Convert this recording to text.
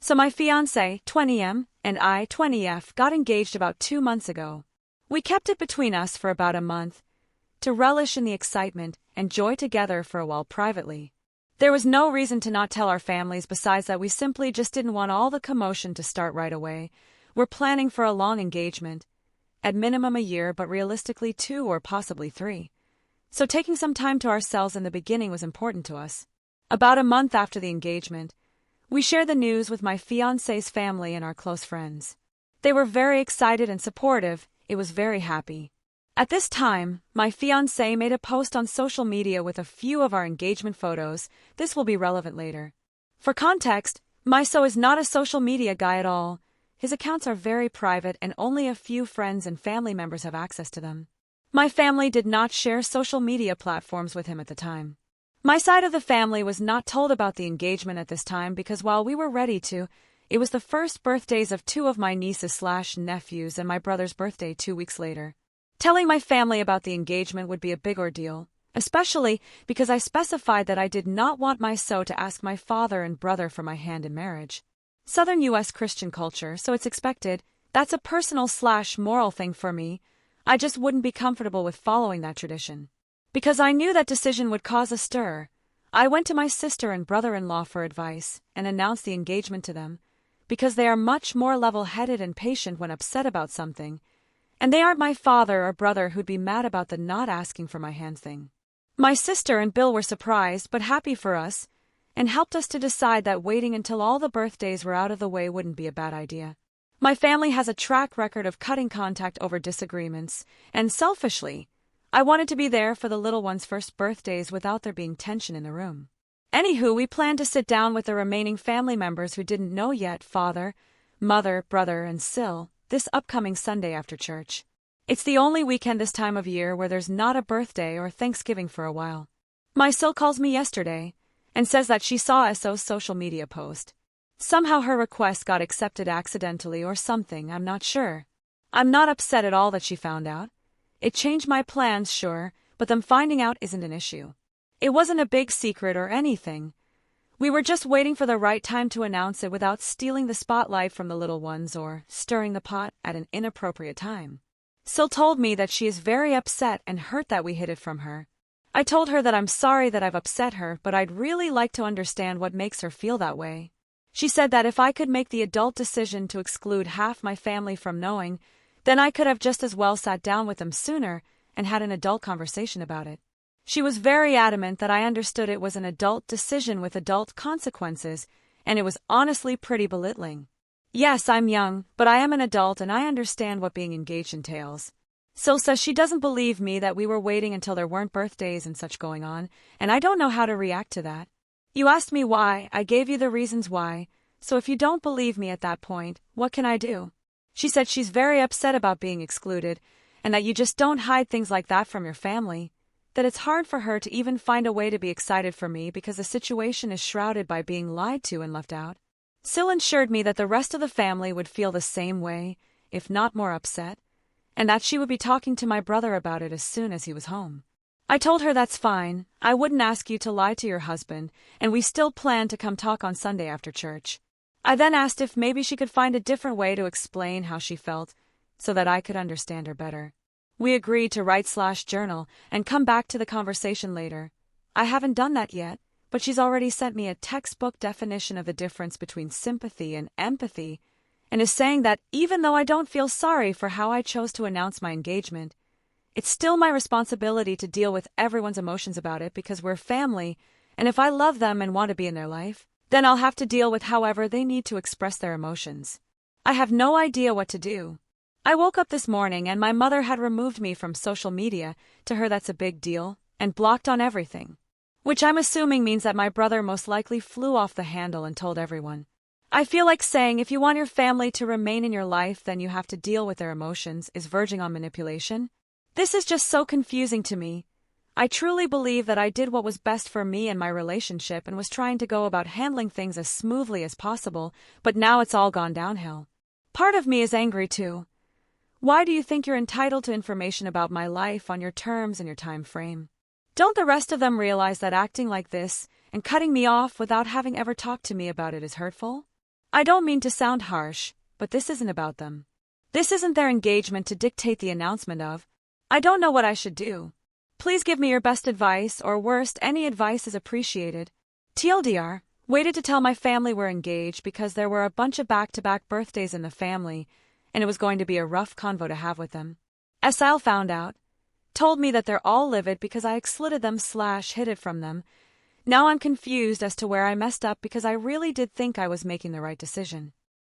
So my fiance, 20M, and I, 20F, got engaged about 2 months ago. We kept it between us for about a month, to relish in the excitement and joy together for a while privately. There was no reason to not tell our families besides that we simply just didn't want all the commotion to start right away. We're planning for a long engagement, at minimum a year but realistically 2 or possibly 3. So taking some time to ourselves in the beginning was important to us. About a month after the engagement, we shared the news with my fiance's family and our close friends. They were very excited and supportive. It was very happy. At this time, my fiancé made a post on social media with a few of our engagement photos. This will be relevant later. For context, Miso is not a social media guy at all. His accounts are very private and only a few friends and family members have access to them. My family did not share social media platforms with him at the time. My side of the family was not told about the engagement at this time because while we were ready to, it was the first birthdays of 2 of my nieces/nephews and my brother's birthday 2 weeks later. Telling my family about the engagement would be a big ordeal, especially because I specified that I did not want my to ask my father and brother for my hand in marriage. Southern U.S. Christian culture, so it's expected. That's a personal/moral thing for me. I just wouldn't be comfortable with following that tradition. Because I knew that decision would cause a stir, I went to my sister and brother-in-law for advice and announced the engagement to them, because they are much more level-headed and patient when upset about something, and they aren't my father or brother who'd be mad about the not asking for my hand thing. My sister and Bill were surprised but happy for us, and helped us to decide that waiting until all the birthdays were out of the way wouldn't be a bad idea. My family has a track record of cutting contact over disagreements, and selfishly, I wanted to be there for the little ones' first birthdays without there being tension in the room. Anywho, we planned to sit down with the remaining family members who didn't know yet, father, mother, brother, and Sil, this upcoming Sunday after church. It's the only weekend this time of year where there's not a birthday or Thanksgiving for a while. My Sil calls me yesterday and says that she saw SO's social media post. Somehow her request got accepted accidentally or something, I'm not sure. I'm not upset at all that she found out. It changed my plans, sure, but them finding out isn't an issue. It wasn't a big secret or anything. We were just waiting for the right time to announce it without stealing the spotlight from the little ones or stirring the pot at an inappropriate time. Sil told me that she is very upset and hurt that we hid it from her. I told her that I'm sorry that I've upset her, but I'd really like to understand what makes her feel that way. She said that if I could make the adult decision to exclude half my family from knowing, then I could have just as well sat down with them sooner and had an adult conversation about it. She was very adamant that I understood it was an adult decision with adult consequences, and it was honestly pretty belittling. Yes, I'm young, but I am an adult and I understand what being engaged entails. Sil says she doesn't believe me that we were waiting until there weren't birthdays and such going on, and I don't know how to react to that. You asked me why, I gave you the reasons why, so if you don't believe me at that point, what can I do? She said she's very upset about being excluded, and that you just don't hide things like that from your family, that it's hard for her to even find a way to be excited for me because the situation is shrouded by being lied to and left out. Sil assured me that the rest of the family would feel the same way, if not more upset, and that she would be talking to my brother about it as soon as he was home. I told her that's fine, I wouldn't ask you to lie to your husband, and we still plan to come talk on Sunday after church. I then asked if maybe she could find a different way to explain how she felt, so that I could understand her better. We agreed to write/journal and come back to the conversation later. I haven't done that yet, but she's already sent me a textbook definition of the difference between sympathy and empathy, and is saying that even though I don't feel sorry for how I chose to announce my engagement, it's still my responsibility to deal with everyone's emotions about it because we're family, and if I love them and want to be in their life, then I'll have to deal with however they need to express their emotions. I have no idea what to do. I woke up this morning and my mother had removed me from social media. To her that's a big deal, and blocked on everything. Which I'm assuming means that my brother most likely flew off the handle and told everyone. I feel like saying if you want your family to remain in your life then you have to deal with their emotions is verging on manipulation. This is just so confusing to me. I truly believe that I did what was best for me and my relationship and was trying to go about handling things as smoothly as possible, but now it's all gone downhill. Part of me is angry too. Why do you think you're entitled to information about my life on your terms and your time frame? Don't the rest of them realize that acting like this and cutting me off without having ever talked to me about it is hurtful? I don't mean to sound harsh, but this isn't about them. This isn't their engagement to dictate the announcement of. I don't know what I should do. Please give me your best advice, or worst, any advice is appreciated. TLDR, waited to tell my family we're engaged because there were a bunch of back-to-back birthdays in the family, and it was going to be a rough convo to have with them. Sal found out, told me that they're all livid because I exslitted them / hid it from them. Now I'm confused as to where I messed up because I really did think I was making the right decision.